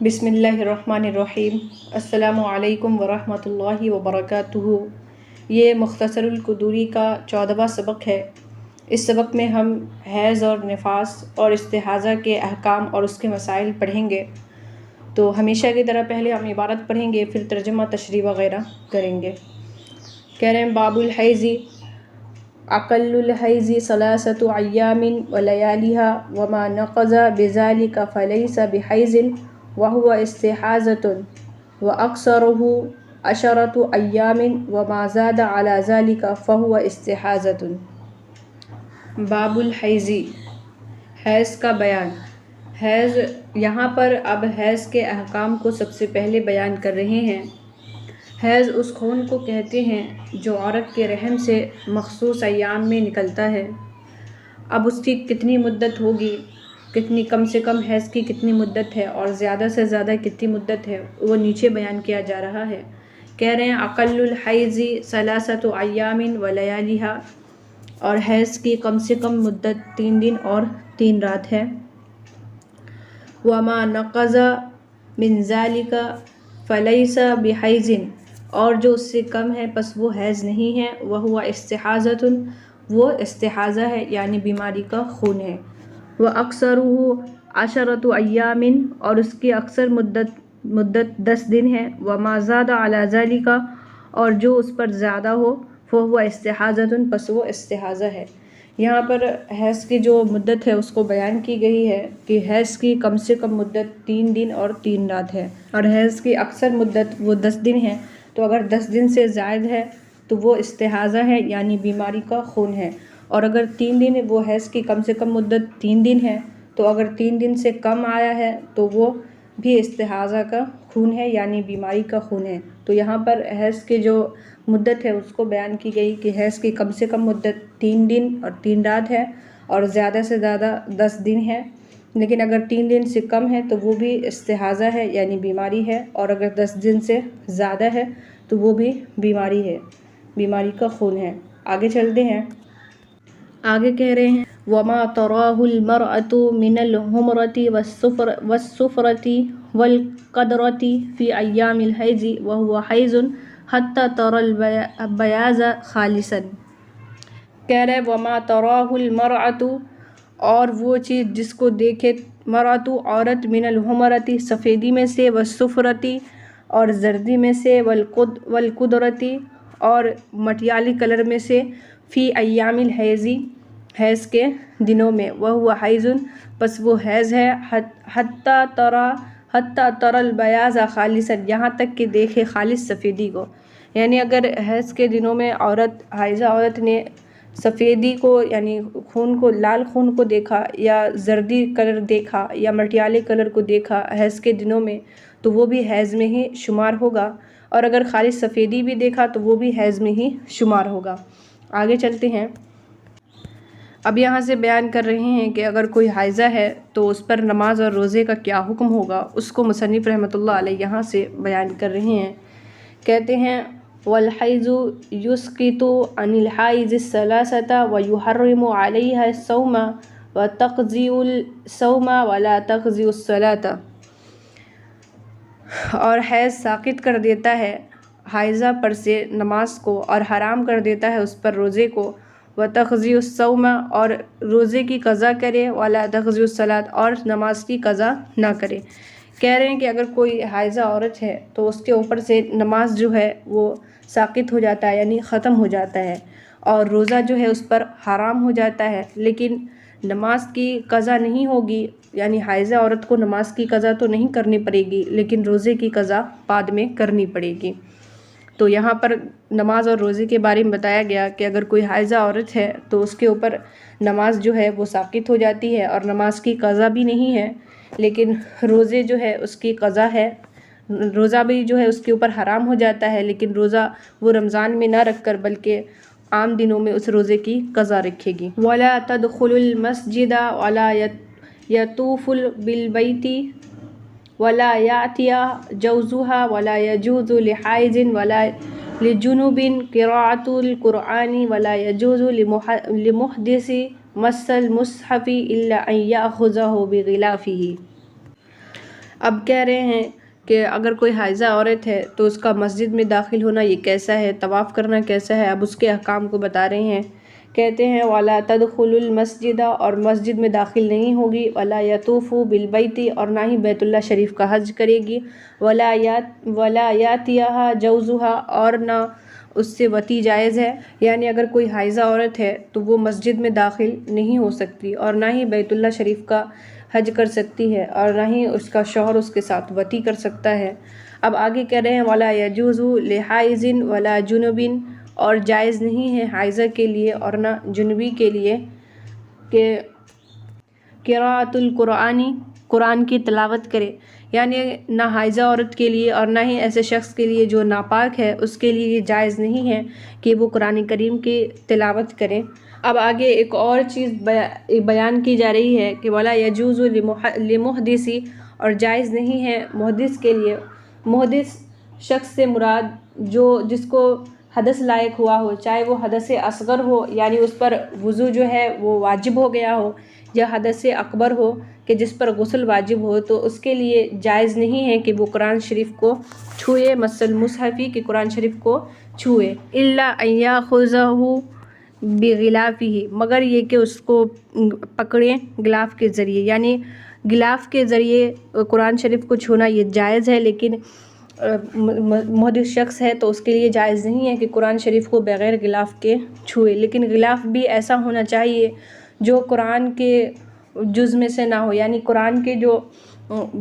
بسم اللہ الرحمن الرحیم۔ السلام علیکم ورحمۃ اللہ وبرکاتہ۔ یہ مختصر القدوری کا 14واں سبق ہے۔ اس سبق میں ہم حیض اور نفاس اور استحاضہ کے احکام اور اس کے مسائل پڑھیں گے۔ تو ہمیشہ کی طرح پہلے ہم عبارت پڑھیں گے، پھر ترجمہ تشریح وغیرہ کریں گے۔ کہہ رہے ہیں باب الحیض، اقل الحیض ثلاثۃ ایام ولیالها وما نقض بذلك فلیس بحیض وهو استحاضۃ واکثرہ 10 ایام وما زاد علی ذلك فهو استحاضۃ۔ باب الحیض، حیض کا بیان۔ حیض، یہاں پر اب حیض کے احکام کو سب سے پہلے بیان کر رہے ہیں۔ حیض اس خون کو کہتے ہیں جو عورت کے رحم سے مخصوص ایام میں نکلتا ہے۔ اب اس کی کتنی مدت ہوگی، کتنی کم سے کم حیض کی کتنی مدت ہے اور زیادہ سے زیادہ کتنی مدت ہے، وہ نیچے بیان کیا جا رہا ہے۔ کہہ رہے ہیں اقل الحیض ثلاثۃ ایام ولیالها، اور حیض کی کم سے کم مدت 3 دن اور 3 رات ہے۔ وما نقض من ذلك فلیس بحیض، اور جو اس سے کم ہے پس وہ حیض نہیں ہے۔ وہو استحاضۃ، وہ استحاضہ ہے یعنی بیماری کا خون ہے۔ وَأَكْثَرُهُ 10 ایام، اور اس کی اکثر مدت 10 دن ہے۔ وَمَا زَادَ عَلَى ذَلِكَ، اور جو اس پر زیادہ ہو، فَهُوَ اسْتِحَاضَةٌ، پس وہ استحاضہ ہے۔ یہاں پر حیض کی جو مدت ہے اس کو بیان کی گئی ہے کہ حیض کی کم سے کم مدت 3 دن اور 3 رات ہے، اور حیض کی اکثر مدت وہ 10 دن ہے۔ تو اگر 10 دن سے زائد ہے تو وہ استحاضہ ہے یعنی بیماری کا خون ہے، اور اگر 3 دن وہ حیض کی کم سے کم مدت 3 دن ہے، تو اگر 3 دن سے کم آیا ہے تو وہ بھی استحاضہ کا خون ہے یعنی بیماری کا خون ہے۔ تو یہاں پر حیض کی جو مدت ہے اس کو بیان کی گئی کہ حیض کی کم سے کم مدت 3 دن اور 3 رات ہے، اور زیادہ سے زیادہ 10 دن ہے۔ لیکن اگر 3 دن سے کم ہے تو وہ بھی استحاضہ ہے یعنی بیماری ہے، اور اگر 10 دن سے زیادہ ہے تو وہ بھی بیماری ہے، بیماری کا خون ہے۔ آگے چلتے ہیں۔ آگے کہہ رہے ہیں وَمَا تَرَاهُ الْمَرْأَةُ مِنَ الْحُمْرَةِ وَالصُّفْرَةِ وَالْقَدْرَةِ فِي أَيَّامِ الْحَيْضِ وَهُوَ حَيْضٌ حَتَّى تَرَى الْبَيَاضَ خَالِصًا۔ کہہ رہے وَمَا تَرَاهُ الْمَرْأَةُ، اور وہ چیز جس کو دیکھے مرأۃ عورت، من الحمرۃ سفیدی میں سے، والصفرۃ اور زردی میں سے، والقدرۃ اور مٹیالی کلر میں سے، فی ایام الحیض حیض کے دنوں میں، وہو حیض، پس وہ حیض ہے، حتی تری البیاض خالصا، یہاں تک کہ دیکھے خالص سفیدی کو۔ یعنی اگر حیض کے دنوں میں حائضہ عورت نے سفیدی کو یعنی خون کو، لال خون کو دیکھا، یا زردی کلر دیکھا، یا مٹیالے کلر کو دیکھا حیض کے دنوں میں، تو وہ بھی حیض میں ہی شمار ہوگا، اور اگر خالص سفیدی بھی دیکھا تو وہ بھی حیض میں ہی شمار ہوگا۔ آگے چلتے ہیں۔ اب یہاں سے بیان کر رہے ہیں کہ اگر کوئی حائضہ ہے تو اس پر نماز اور روزے کا کیا حکم ہوگا، اس کو مصنف رحمۃ اللہ علیہ یہاں سے بیان کر رہے ہیں۔ کہتے ہیں والحیض یسقط عن الحائض الثلاثة ویحرم علیہا الصوم وتقضی الصوم ولا تقضی الصلاة، اور حیض ساقط کر دیتا ہے حائضہ پر سے نماز کو، اور حرام کر دیتا ہے اس پر روزے کو، وتقضی الصوم، اور روزے کی قضا کرے، ولا تقضی الصلاۃ، اور نماز کی قضا نہ کرے۔ کہہ رہے ہیں کہ اگر کوئی حائضہ عورت ہے تو اس کے اوپر سے نماز جو ہے وہ ساقط ہو جاتا ہے یعنی ختم ہو جاتا ہے، اور روزہ جو ہے اس پر حرام ہو جاتا ہے، لیکن نماز کی قضا نہیں ہوگی، یعنی حائضہ عورت کو نماز کی قضا تو نہیں کرنی پڑے گی لیکن روزے کی قضا بعد میں کرنی پڑے گی۔ تو یہاں پر نماز اور روزے کے بارے میں بتایا گیا کہ اگر کوئی حائضہ عورت ہے تو اس کے اوپر نماز جو ہے وہ ساقط ہو جاتی ہے، اور نماز کی قضا بھی نہیں ہے، لیکن روزے جو ہے اس کی قضا ہے۔ روزہ بھی جو ہے اس کے اوپر حرام ہو جاتا ہے، لیکن روزہ وہ رمضان میں نہ رکھ کر بلکہ عام دنوں میں اس روزے کی قضا رکھے گی۔ وَلَا تَدْخُلُ الْمَسْجِدَ وَلَا يَطُوفُ بِالْبَيْتِ ولا یأتی جوزها ولا يجوز لحائض ولا لجنوب قراءة القرآن ولا يجوز لمحدث مس المصحف إلا أن يأخذه بغلافه۔ اب کہہ رہے ہیں کہ اگر کوئی حائضہ عورت ہے تو اس کا مسجد میں داخل ہونا یہ کیسا ہے، طواف کرنا کیسا ہے، اب اس کے احکام کو بتا رہے ہیں۔ کہتے ہیں وَلَا تَدْخُلُ الْمَسْجِدَ، اور مسجد میں داخل نہیں ہوگی، وَلَا يَطُوفُ بِالْبَيْتِ، اور نہ ہی بیت اللہ شریف کا حج کرے گی، وَلَا يَأْتِيَهَا جَوْزُهَا، اور نہ اس سے وطی جائز ہے، یعنی اگر کوئی حائضہ عورت ہے تو وہ مسجد میں داخل نہیں ہو سکتی اور نہ ہی بیت اللہ شریف کا حج کر سکتی ہے اور نہ ہی اس کا شوہر اس کے ساتھ وطی کر سکتا ہے۔ اب آگے کہہ رہے ہیں وَلَا يَجُوزُ لِحَائِضٍ وَلَا جُنُبٍ، اور جائز نہیں ہے حائضہ کے لیے اور نہ جنبی کے لیے کہ قراءۃ القرآن، قرآن کی تلاوت کرے، یعنی نہ حائضہ عورت کے لیے اور نہ ہی ایسے شخص کے لیے جو ناپاک ہے اس کے لیے یہ جائز نہیں ہے کہ وہ قرآن کریم کی تلاوت کرے۔ اب آگے ایک اور چیز بیان کی جا رہی ہے کہ وَلَا يَجُوزُ لِمُحْدِثِ، اور جائز نہیں ہے محدث کے لیے۔ محدث شخص سے مراد جس کو حدث لائق ہوا ہو، چاہے وہ حدث اصغر ہو یعنی اس پر وضو جو ہے وہ واجب ہو گیا ہو، یا حدث اکبر ہو کہ جس پر غسل واجب ہو، تو اس کے لیے جائز نہیں ہے کہ وہ قرآن شریف کو چھوئے، مس المصحف کہ قرآن شریف کو چھوئے، الا ان یاخذہ بغلافہ، مگر یہ کہ اس کو پکڑیں غلاف کے ذریعے، یعنی غلاف کے ذریعے قرآن شریف کو چھونا یہ جائز ہے، لیکن محدث شخص ہے تو اس کے لیے جائز نہیں ہے کہ قرآن شریف کو بغیر غلاف کے چھوئے، لیکن غلاف بھی ایسا ہونا چاہیے جو قرآن کے جز میں سے نہ ہو، یعنی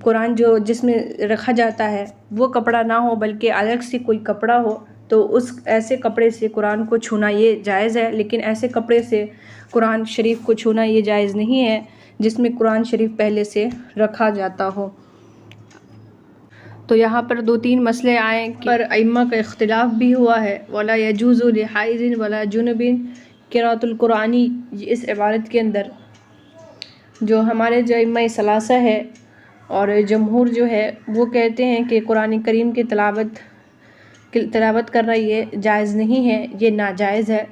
قرآن جو جس میں رکھا جاتا ہے وہ کپڑا نہ ہو بلکہ الگ سے کوئی کپڑا ہو، تو اس ایسے کپڑے سے قرآن کو چھونا یہ جائز ہے، لیکن ایسے کپڑے سے قرآن شریف کو چھونا یہ جائز نہیں ہے جس میں قرآن شریف پہلے سے رکھا جاتا ہو۔ تو یہاں پر 2-3 مسئلے آئے پر ائمہ کا اختلاف بھی ہوا ہے۔ وَلَا يَجُوزُ لِحَائِضٍ وَلَا جُنُبٍ قِرَاءَۃُ الْقُرْآنِ، اس عبارت کے اندر جو ہمارے جو ائمہ ثلاثہ ہے اور جمہور جو ہے وہ کہتے ہیں کہ قرآن کریم کی تلاوت کرنا یہ جائز نہیں ہے، یہ ناجائز ہے،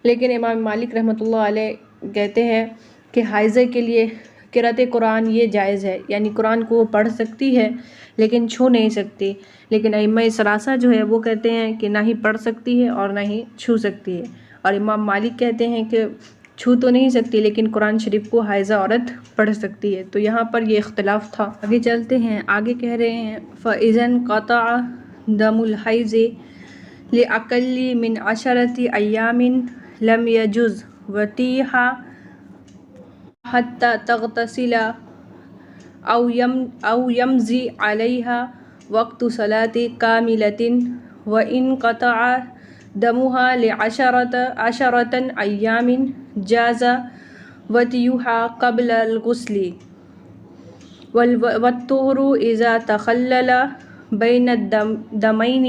لیکن امام مالک رحمۃ اللہ علیہ کہتے ہیں کہ حائضہ کے لیے قراءت قرآن یہ جائز ہے، یعنی قرآن کو وہ پڑھ سکتی ہے لیکن چھو نہیں سکتی، لیکن ائمہ ثلاثہ جو ہے وہ کہتے ہیں کہ نہ ہی پڑھ سکتی ہے اور نہ ہی چھو سکتی ہے، اور امام مالک کہتے ہیں کہ چھو تو نہیں سکتی لیکن قرآن شریف کو حائضہ عورت پڑھ سکتی ہے۔ تو یہاں پر یہ اختلاف تھا۔ آگے چلتے ہیں، آگے کہہ رہے ہیں فَإِذَا انْقَطَعَ دَمُ الْحَيْضِ لِأَقَلِّ مِنْ 10 أَيَّامٍ لَمْ يَجُزْ وَطِيهَا حَتَّى تَغْتَسِلَ أَوْ يَمْضِي عَلَيْهَا وَقْتُ صَلَاةٍ كَامِلَةٍ وَإِنْ قَطَعَ دَمُهَا ل10 أيام جَازَ وَطِيُّهَا قَبْلَ الْغُسْلِ، وَالطُّهْرُ إِذَا تَخَلَّلَ بَيْنَ الدَّمَيْنِ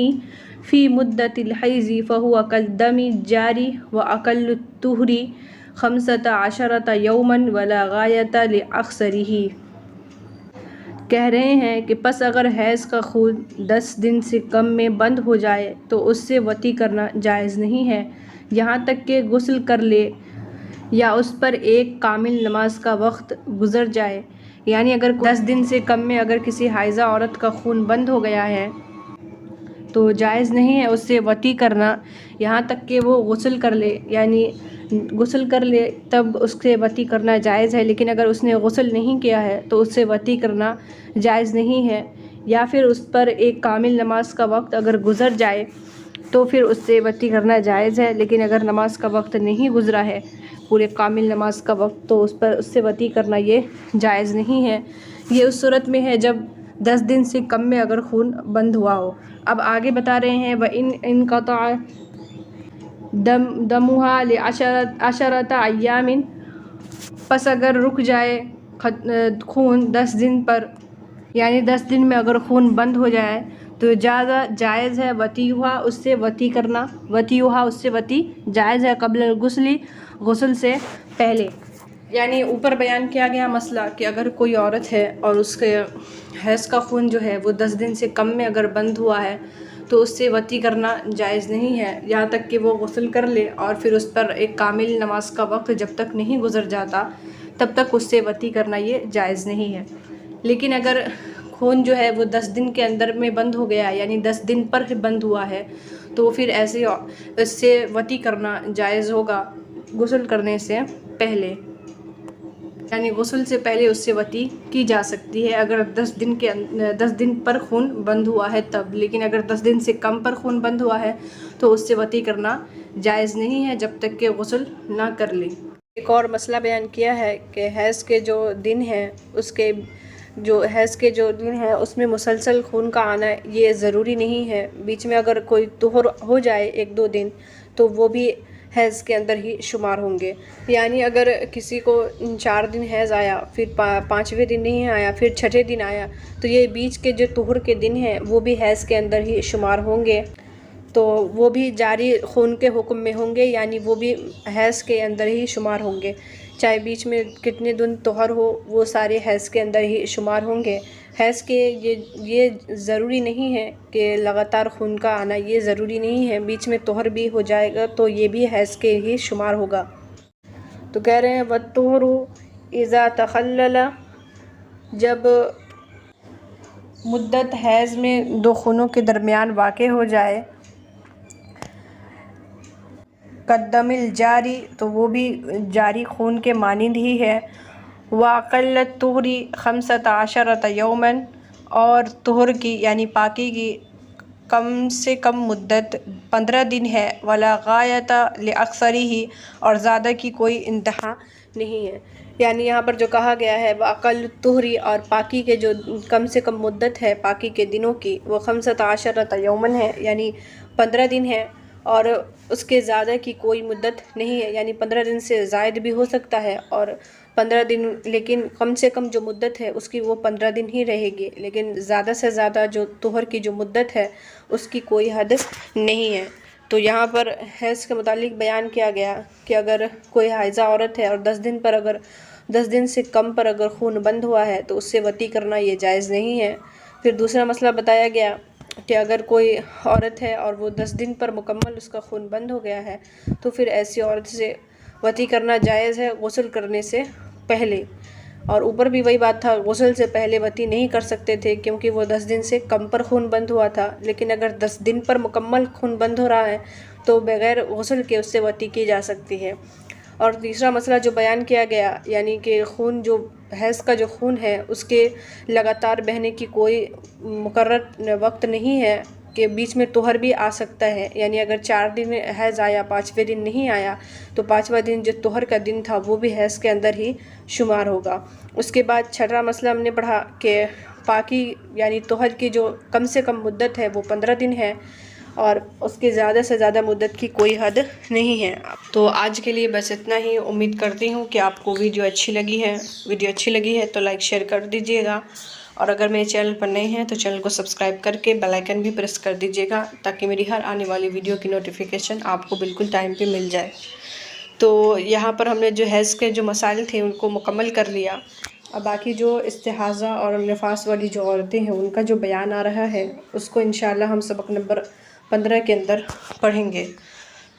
فِي مُدَّةِ الْحَيْضِ فَهُوَ كَالدَّمِ الجَّارِ، وَأَقَلُّ الطُّهْرِ 15 يوما وَلَا غَايَةَ لِأَقْصَرِهِ۔ کہہ رہے ہیں کہ پس اگر حیض کا خون 10 دن سے کم میں بند ہو جائے تو اس سے وطی کرنا جائز نہیں ہے یہاں تک کہ غسل کر لے یا اس پر ایک کامل نماز کا وقت گزر جائے، یعنی اگر 10 دن سے کم میں اگر کسی حائضہ عورت کا خون بند ہو گیا ہے تو جائز نہیں ہے اس سے وطی کرنا یہاں تک کہ وہ غسل کر لے، یعنی غسل کر لے تب اس سے وطی کرنا جائز ہے، لیکن اگر اس نے غسل نہیں کیا ہے تو اس سے وطی کرنا جائز نہیں ہے، یا پھر اس پر ایک کامل نماز کا وقت اگر گزر جائے تو پھر اس سے وطی کرنا جائز ہے، لیکن اگر نماز کا وقت نہیں گزرا ہے پورے کامل نماز کا وقت تو اس سے وطی کرنا یہ جائز نہیں ہے۔ یہ اس صورت میں ہے جب 10 دن سے کم میں اگر خون بند ہوا ہو۔ اب آگے بتا رہے ہیں وَإِنْ انْقَطَعَ دَمُهَا ل10 أيام، پس اگر رک جائے خون 10 دن پر، یعنی 10 دن میں اگر خون بند ہو جائے تو جائز ہے وطیھا، اس سے وطی کرنا، وطیھا اس سے وطی جائز ہے قبل الغسل، غسل سے پہلے۔ یعنی اوپر بیان کیا گیا مسئلہ کہ اگر کوئی عورت ہے اور اس کے حیض کا خون جو ہے وہ 10 دن سے کم میں اگر بند ہوا ہے تو اس سے وطی کرنا جائز نہیں ہے یہاں تک کہ وہ غسل کر لے، اور پھر اس پر ایک کامل نماز کا وقت جب تک نہیں گزر جاتا تب تک اس سے وطی کرنا یہ جائز نہیں ہے۔ لیکن اگر خون جو ہے وہ 10 دن کے اندر میں بند ہو گیا ہے، یعنی 10 دن پر بند ہوا ہے، تو پھر ایسے اس سے وطی کرنا جائز ہوگا غسل کرنے سے پہلے، یعنی غسل سے پہلے اس سے وطی کی جا سکتی ہے اگر 10 دن پر خون بند ہوا ہے تب، لیکن اگر 10 دن سے کم پر خون بند ہوا ہے تو اس سے وطی کرنا جائز نہیں ہے جب تک کہ غسل نہ کر لیں۔ ایک اور مسئلہ بیان کیا ہے کہ حیض کے جو دن ہیں اس میں مسلسل خون کا آنا یہ ضروری نہیں ہے، بیچ میں اگر کوئی طہر ہو جائے 1-2 دن تو وہ بھی حیض کے اندر ہی شمار ہوں گے، یعنی اگر کسی کو 4 دن حیض آیا، پھر 5ویں دن نہیں آیا، پھر 6 دن آیا، تو یہ بیچ کے جو طہر کے دن ہیں وہ بھی حیض کے اندر ہی شمار ہوں گے، تو وہ بھی جاری خون کے حکم میں ہوں گے، یعنی وہ بھی حیض کے اندر ہی شمار ہوں گے، چاہے بیچ میں کتنے دن طہر ہو وہ سارے حیض کے اندر ہی شمار ہوں گے۔ حیض کے یہ ضروری نہیں ہے کہ لگاتار خون کا آنا یہ ضروری نہیں ہے، بیچ میں طہر بھی ہو جائے گا تو یہ بھی حیض کے ہی شمار ہوگا۔ تو کہہ رہے ہیں وَالطُّهْرُ إِذَا تَخَلَّلَ، جب مدت حیض میں 2 خونوں کے درمیان واقع ہو جائے، قدم الجاری، تو وہ بھی جاری خون کے مانند ہی ہے، وَأَقَلَّ الطُّهْرِ 15 يَوْمًا، اور طہر کی یعنی پاکی کی کم سے کم مدت 15 دن ہے، وَلَا غَایَةَ لِأَكْثَرِهِ، اور زیادہ کی کوئی انتہا نہیں ہے، یعنی یہاں پر جو کہا گیا ہے وَأَقَلُّ الطُّهْرِ، اور پاکی کے جو کم سے کم مدت ہے پاکی کے دنوں کی وہ 15 يومًا ہے، یعنی 15 دن ہے، اور اس کے زیادہ کی کوئی مدت نہیں ہے، یعنی 15 دن سے زائد بھی ہو سکتا ہے، اور 15 دن لیکن کم سے کم جو مدت ہے اس کی وہ 15 دن ہی رہے گی، لیکن زیادہ سے زیادہ جو طہر کی جو مدت ہے اس کی کوئی حد نہیں ہے۔ تو یہاں پر حیض کے متعلق بیان کیا گیا کہ اگر کوئی حائضہ عورت ہے اور 10 دن سے کم پر اگر خون بند ہوا ہے تو اس سے وطی کرنا یہ جائز نہیں ہے۔ پھر دوسرا مسئلہ بتایا گیا کہ اگر کوئی عورت ہے اور وہ 10 دن پر مکمل اس کا خون بند ہو گیا ہے تو پھر ایسی عورت سے وطی کرنا جائز ہے غسل کرنے سے پہلے، اور اوپر بھی وہی بات تھا، غسل سے پہلے وطی نہیں کر سکتے تھے کیونکہ وہ 10 دن سے کم پر خون بند ہوا تھا، لیکن اگر 10 دن پر مکمل خون بند ہو رہا ہے تو بغیر غسل کے اس سے وطی کی جا سکتی ہے۔ اور تیسرا مسئلہ جو بیان کیا گیا یعنی کہ خون جو حیض کا جو خون ہے اس کے لگاتار بہنے کی کوئی مقرر وقت نہیں ہے کہ بیچ میں طہر بھی آ سکتا ہے، یعنی اگر 4 دن حیض آیا 5ویں دن نہیں آیا تو 5واں دن جو طہر کا دن تھا وہ بھی حیض کے اندر ہی شمار ہوگا۔ اس کے بعد 6واں مسئلہ ہم نے پڑھا کہ پاکی یعنی طہر کی جو کم سے کم مدت ہے وہ 15 دن ہے، اور اس کے زیادہ سے زیادہ مدت کی کوئی حد نہیں ہے۔ تو آج کے لیے بس اتنا ہی، امید کرتی ہوں کہ آپ کو ویڈیو اچھی لگی ہے تو لائک شیئر کر دیجیے گا، اور اگر میرے چینل پر نئے ہیں تو چینل کو سبسکرائب کر کے بیل آئیکن بھی پریس کر دیجیے گا تاکہ میری ہر آنے والی ویڈیو کی نوٹیفیکیشن آپ کو بالکل ٹائم پہ مل جائے۔ تو یہاں پر ہم نے جو حیض کے جو مسائل تھے ان کو مکمل کر لیا، اب باقی جو استحاضہ اور نفاس والی جو عورتیں ہیں ان کا جو بیان آ رہا ہے اس کو انشاءاللہ ہم سبق نمبر 15 کے اندر پڑھیں گے۔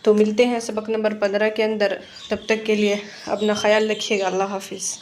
تو ملتے ہیں سبق نمبر 15 کے اندر، تب تک کے لیے اپنا خیال رکھیے گا، اللہ حافظ۔